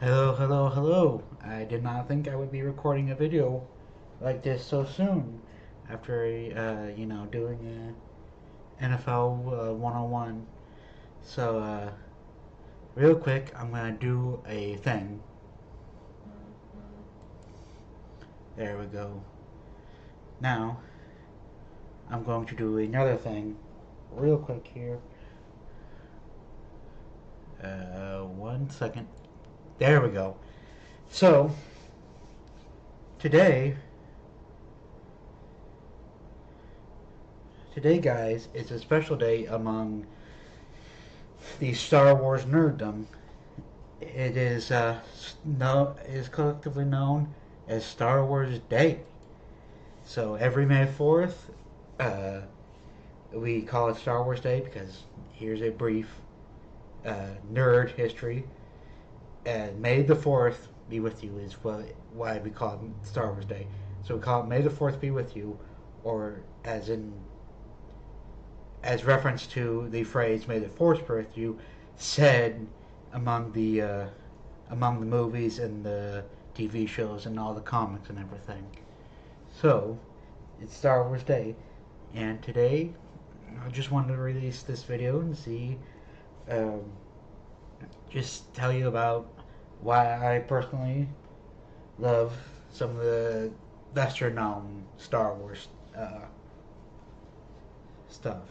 Hello, hello, hello. I did not think I would be recording a video like this so soon after, doing NFL 101. So, real quick, I'm going to do a thing. There we go. Now, I'm going to do another thing real quick here. 1 second. There we go. So, today, today, guys, is a special day among the Star Wars nerddom. It is is collectively known as Star Wars Day. So every May 4th, uh, we call it Star Wars Day because here's a brief nerd history. May the 4th be with you is why we call it Star Wars Day. So we call it May the 4th be with you, or as reference to the phrase "May the Force be with you," said among the movies and the TV shows and all the comics and everything. So it's Star Wars Day, and today I just wanted to release this video and um, just tell you about why I personally love some of the lesser known Star Wars stuff.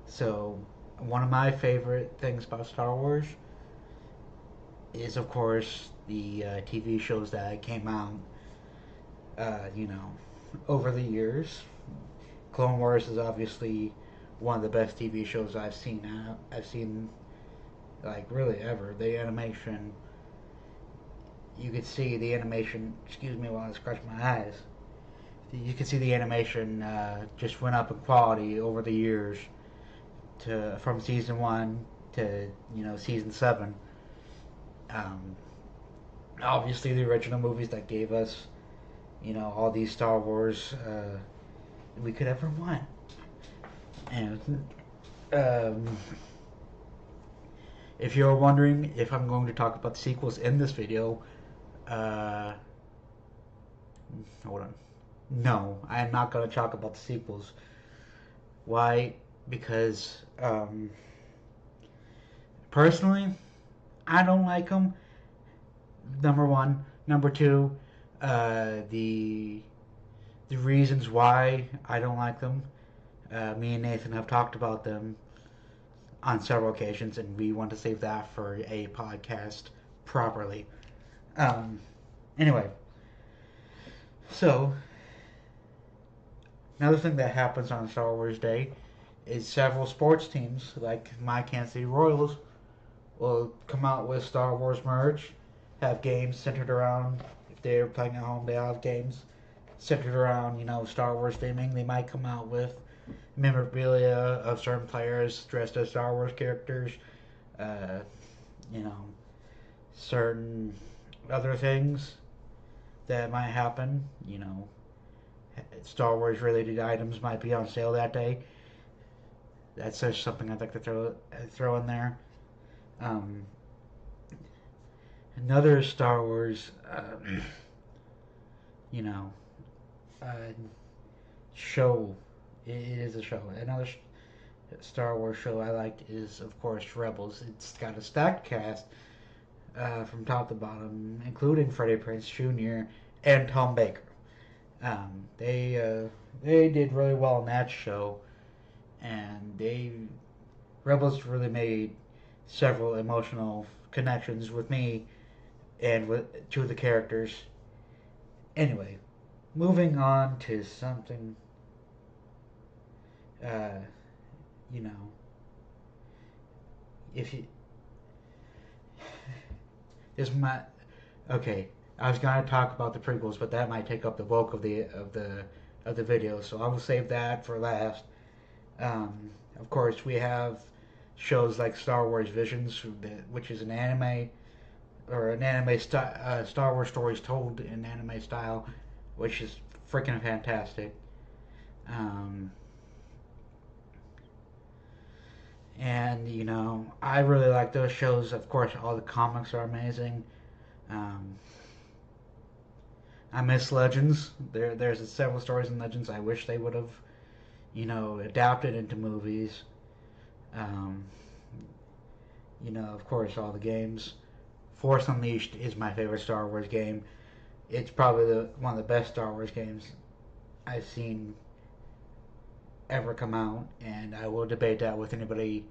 So one of my favorite things about Star Wars is, of course, the TV shows that came out, uh, you know, over the years. Clone Wars is obviously one of the best TV shows I've seen. I've seen like really ever. The animation, you could see the animation. Excuse me while I scratch my eyes. You could see the animation just went up in quality over the years to from season 1 to season 7. Um, Obviously, the original movies that gave us all these Star Wars we could ever want. And if you're wondering if I'm going to talk about the sequels in this video, uh, hold on. No, I am not going to talk about the sequels. Why? Because personally, I don't like them. Number one. Number two, the reasons why I don't like them. Me and Nathan have talked about them on several occasions, and we want to save that for a podcast properly. Um, anyway, so another thing that happens on Star Wars Day is several sports teams, like my Kansas City Royals, will come out with Star Wars merch, have games centered around. If they're playing at home, they have games centered around Star Wars theming. They might come out with memorabilia of certain players dressed as Star Wars characters. Uh, you know, certain other things that might happen. Star Wars related items might be on sale that day. That's just something I'd like to throw in there. Um, Another Star Wars, you know, uh, show. It is a show. Another Star Wars show I liked is, of course, Rebels. It's got a stacked cast from top to bottom, including Freddie Prinze Jr. and Tom Baker. They did really well in that show, and Rebels really made several emotional connections with me and with to the characters. Anyway, moving on to something, uh, you know, if you this might okay. I was gonna talk about the prequels, but that might take up the bulk of the video, so I will save that for last. Of course, we have shows like Star Wars Visions, which is an anime or an Star Wars stories told in anime style, which is freaking fantastic. Um, and I really like those shows. Of course, all the comics are amazing. Um, I miss Legends. There's several stories in Legends I wish they would have, adapted into movies. Um, of course, all the games. Force Unleashed is my favorite Star Wars game. It's probably one of the best Star Wars games I've seen ever come out, and I will debate that with anybody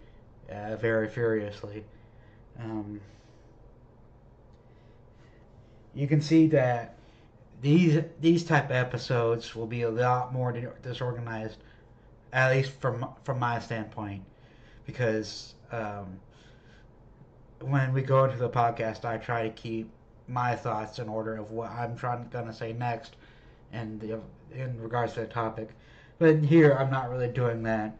very furiously. Um, you can see that these type of episodes will be a lot more disorganized, at least from my standpoint, because when we go into the podcast, I try to keep my thoughts in order of what I'm gonna say next, and in regards to the topic. But here, I'm not really doing that.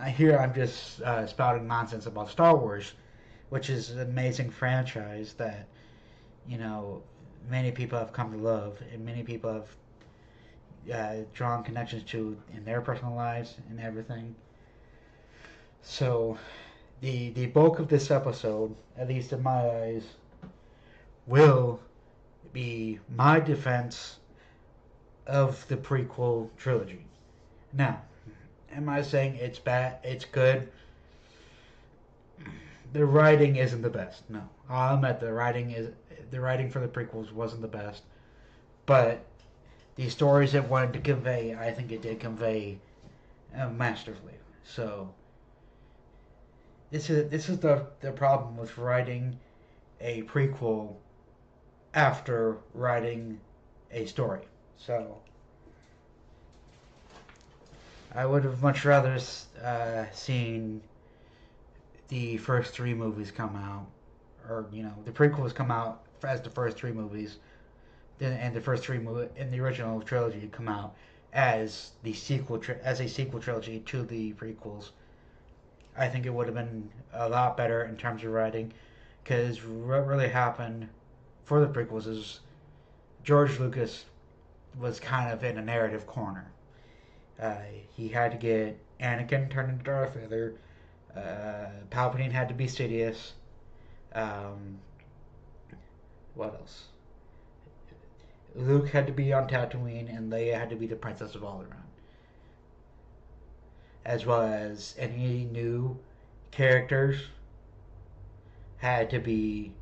Here, I'm just spouting nonsense about Star Wars, which is an amazing franchise that you know many people have come to love, and many people have drawn connections to in their personal lives and everything. So, the bulk of this episode, at least in my eyes, will be my defense of the prequel trilogy. Now, am I saying it's bad? It's good. The writing isn't the best. No, I'll admit the writing for the prequels wasn't the best, but the stories it wanted to convey, I think it did convey masterfully. So this is the problem with writing a prequel after writing a story. So I would have much rather seen the first three movies come out, or the prequels come out as the first three movies, and the first three in the original trilogy come out as the as a sequel trilogy to the prequels. I think it would have been a lot better in terms of writing, because what really happened for the prequels is George Lucas was kind of in a narrative corner. He had to get Anakin turned into Darth Vader. Palpatine had to be Sidious. Um, what else? Luke had to be on Tatooine, and Leia had to be the Princess of Alderaan. As well as any new characters had to be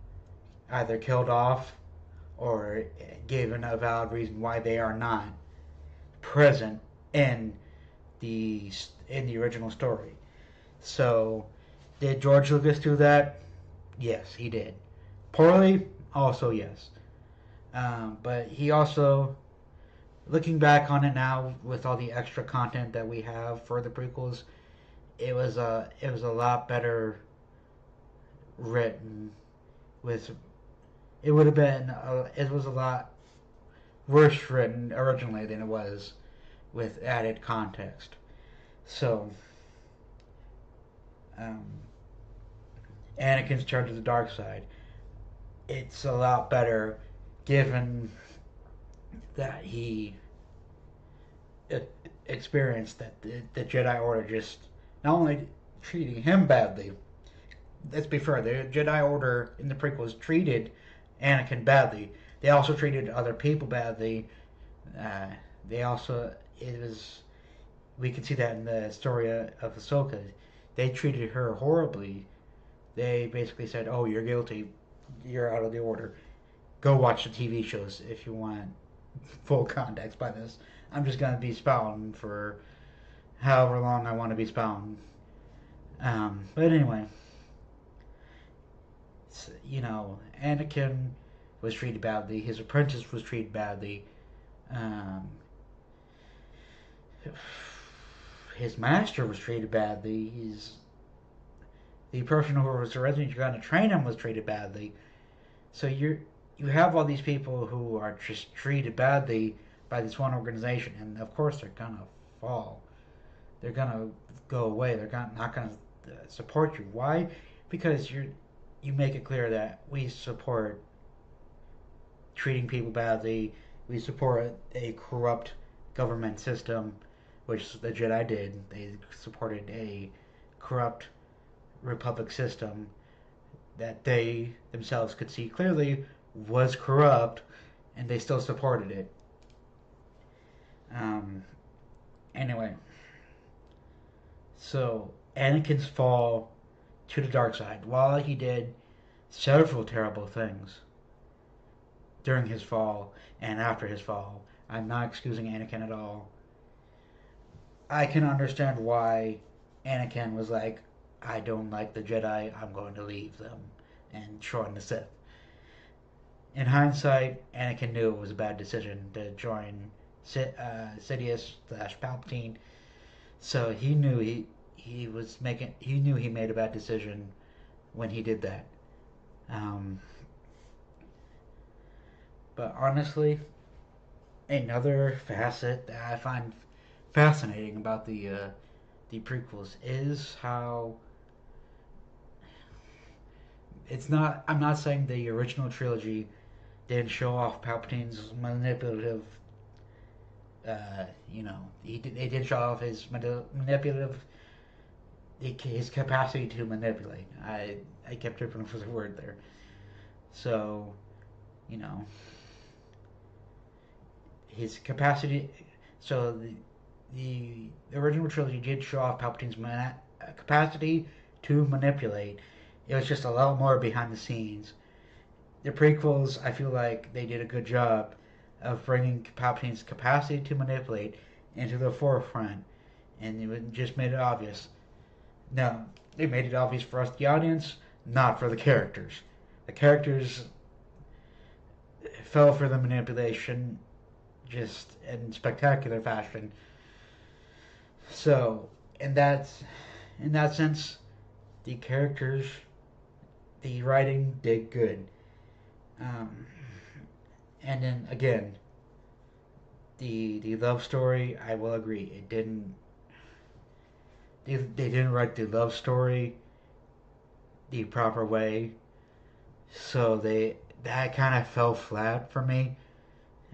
either killed off or given a valid reason why they are not present in the original story. So, did George Lucas do that? Yes, he did. Poorly, also yes. But he also, looking back on it now with all the extra content that we have for the prequels, it was a lot better written. With it would have been it was a lot worse written originally than it was with added context. So, um, Anakin's turn to the dark side. It's a lot better given that he experienced that the Jedi Order just not only treating him badly. Let's be fair, the Jedi Order in the prequels treated Anakin badly. They also treated other people badly. Uh, they also it was we can see that in the story of Ahsoka. They treated her horribly. They basically said, "Oh, you're guilty. You're out of the order. Go watch the TV shows if you want full context by this." I'm just gonna be spouting for however long I want to be spouting. But anyway, Anakin was treated badly. His apprentice was treated badly. Um, his master was treated badly. The person who was originally going to train him was treated badly. So you have all these people who are just treated badly by this one organization, and of course they're gonna fall. They're gonna go away. They're not gonna support you. Why? Because you make it clear that we support treating people badly. We support a corrupt government system, which the Jedi did. They supported a corrupt republic system that they themselves could see clearly was corrupt, and they still supported it. Um, anyway, so Anakin's fall to the dark side, while he did several terrible things during his fall and after his fall, I'm not excusing Anakin at all. I can understand why Anakin was like, I don't like the Jedi, I'm going to leave them and join the Sith. In hindsight, Anakin knew it was a bad decision to join Sidious slash Palpatine, so he knew he made a bad decision when he did that. Um, but honestly, another facet that I find fascinating about the prequels is how it's not. I'm not saying the original trilogy didn't show off Palpatine's manipulative. They did show off his manipulative, his capacity to manipulate. I kept tripping for the word there. So, you know, his capacity. So the original trilogy did show off Palpatine's capacity to manipulate. It was just a lot more behind the scenes. The prequels, I feel like they did a good job of bringing Palpatine's capacity to manipulate into the forefront, and it just made it obvious. Now, they made it obvious for us, the audience, not for the characters. The characters fell for the manipulation just in spectacular fashion. So, in that sense, the characters, the writing did good. Um, and then again, the love story, I will agree, it didn't. They didn't write the love story the proper way, so that kind of fell flat for me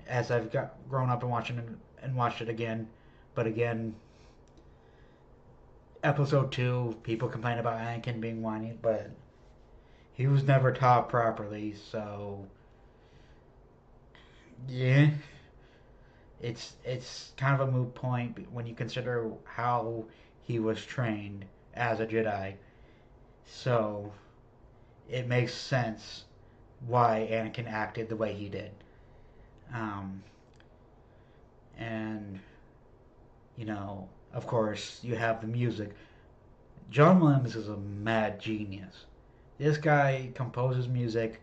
as I've got grown up and watched it again. But again, episode 2, people complain about Anakin being whiny, but he was never taught properly, so yeah, it's kind of a moot point when you consider how he was trained as a Jedi. So it makes sense why Anakin acted the way he did. Um, and of course, you have the music. John Williams is a mad genius. This guy composes music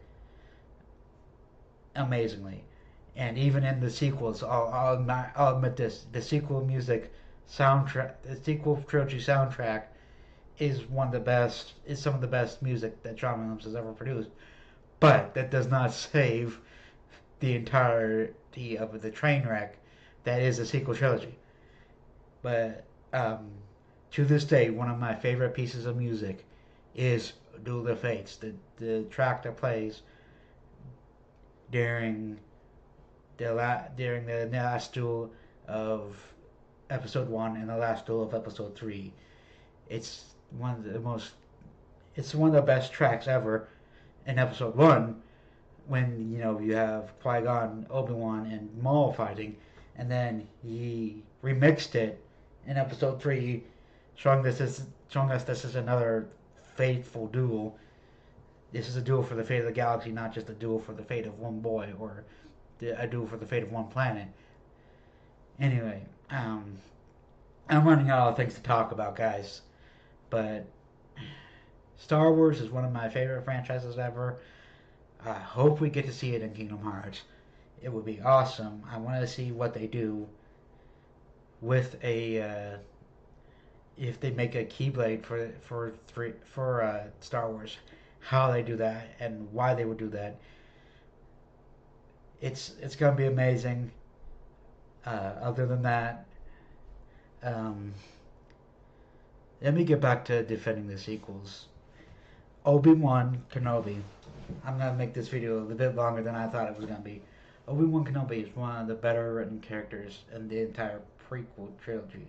amazingly, and even in the sequels, I'll admit this: the sequel music soundtrack, the sequel trilogy soundtrack, is one of the best. Is some of the best music that John Williams has ever produced. But that does not save the entirety of the train wreck that is the sequel trilogy. But to this day, one of my favorite pieces of music is Duel of the Fates, the track that plays during during the last duel of episode 1 and the last duel of episode 3. It's one of the most it's one of the best tracks ever in episode 1 when you have Qui-Gon, Obi-Wan, and Maul fighting, and then he remixed it in episode 3, showing us this is another fateful duel. This is a duel for the fate of the galaxy, not just a duel for the fate of one boy or a duel for the fate of one planet. Anyway, I'm running out of things to talk about, guys, but Star Wars is one of my favorite franchises ever. I hope we get to see it in Kingdom Hearts. It would be awesome. I want to see what they do with if they make a Keyblade for Star Wars, how they do that and why they would do that. It's gonna be amazing. Other than that, um, let me get back to defending the sequels. Obi-Wan Kenobi. I'm gonna make this video a little bit longer than I thought it was gonna be. Obi-Wan Kenobi is one of the better written characters in the entire prequel trilogy.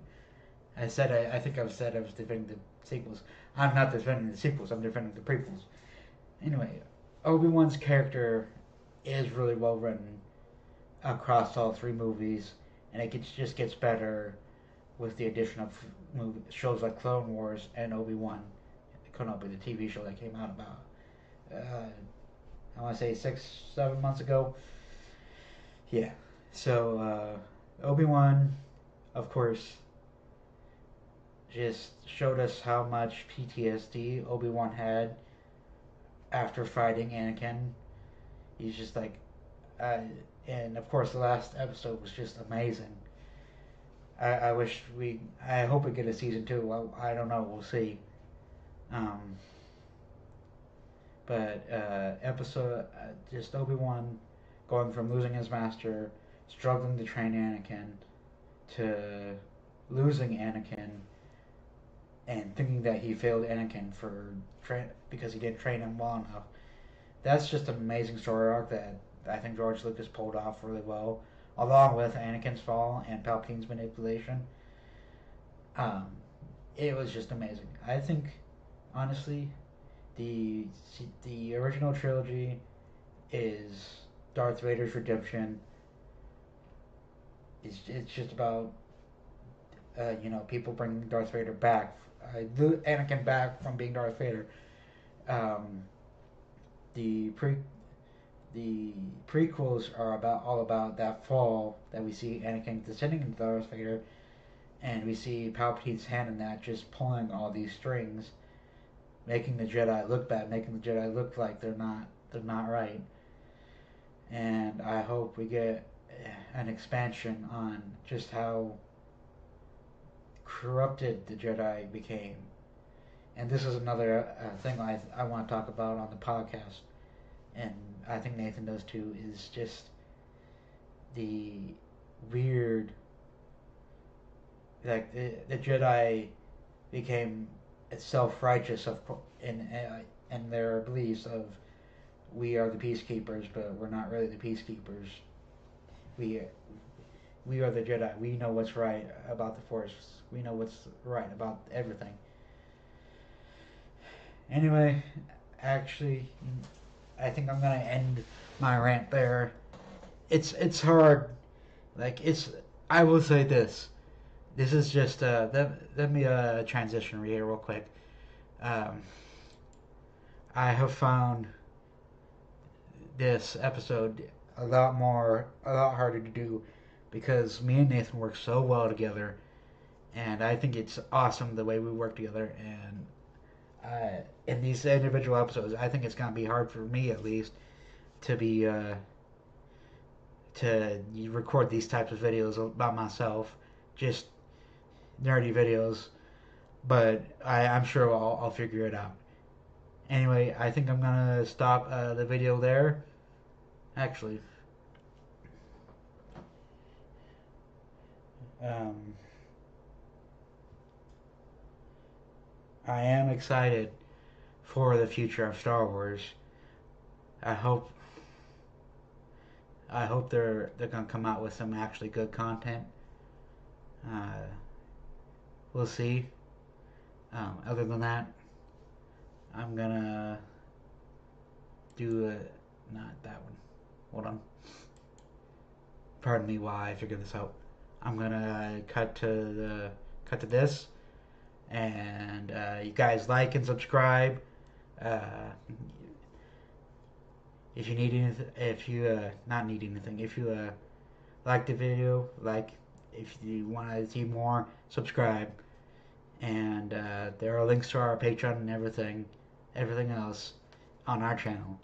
I think I've said I was defending the sequels. I'm not defending the sequels. I'm defending the prequels. Anyway, Obi-Wan's character is really well written across all three movies, and just gets better with the addition of shows like Clone Wars and Obi-Wan Kenobi, the TV show that came out about I want to say 6, 7 months ago. Yeah. So Obi-Wan, of course, just showed us how much PTSD Obi-Wan had after fighting Anakin. He's just like, uh, and of course, the last episode was just amazing. I wish I hope we get a season two. Well, I don't know. We'll see. Um, but just Obi Wan going from losing his master, struggling to train Anakin, to losing Anakin, and thinking that he failed Anakin because he didn't train him well enough. That's just an amazing story arc that I think George Lucas pulled off really well, along with Anakin's fall and Palpatine's manipulation. Um, it was just amazing. I think, honestly, the the original trilogy is Darth Vader's redemption. It's just about people bringing Darth Vader back, Anakin back from being Darth Vader. Um, the pre the prequels are all about that fall that we see Anakin descending into Darth Vader, and we see Palpatine's hand in that, just pulling all these strings, making the Jedi look bad, making the Jedi look like they're not right. And I hope we get an expansion on just how corrupted the Jedi became. And this is another thing I want to talk about on the podcast, and I think Nathan does too, is just the weird, like the Jedi became self-righteous in their beliefs of we are the peacekeepers, but we're not really the peacekeepers. We we are the Jedi. We know what's right about the Force. We know what's right about everything. Anyway, actually, I think I'm gonna end my rant there. It's hard. Like it's. I will say this. This is just let me transition here real quick. Um, I have found this episode a lot harder to do because me and Nathan work so well together, and I think it's awesome the way we work together. And in these individual episodes, I think it's gonna be hard for me at least to be to record these types of videos about myself, just nerdy videos. But I'm sure I'll figure it out. Anyway, I think I'm gonna stop the video there. Actually, um, I am excited for the future of Star Wars. I hope they're gonna come out with some actually good content. Uh, we'll see. Other than that, I'm gonna do not that one. Hold on. Pardon me while I figure this out. I'm gonna cut to this, and you guys like and subscribe. Uh, if you need anything, if you not need anything, if you like the video, like if you want to see more, subscribe. And there are links to our Patreon and everything else on our channel.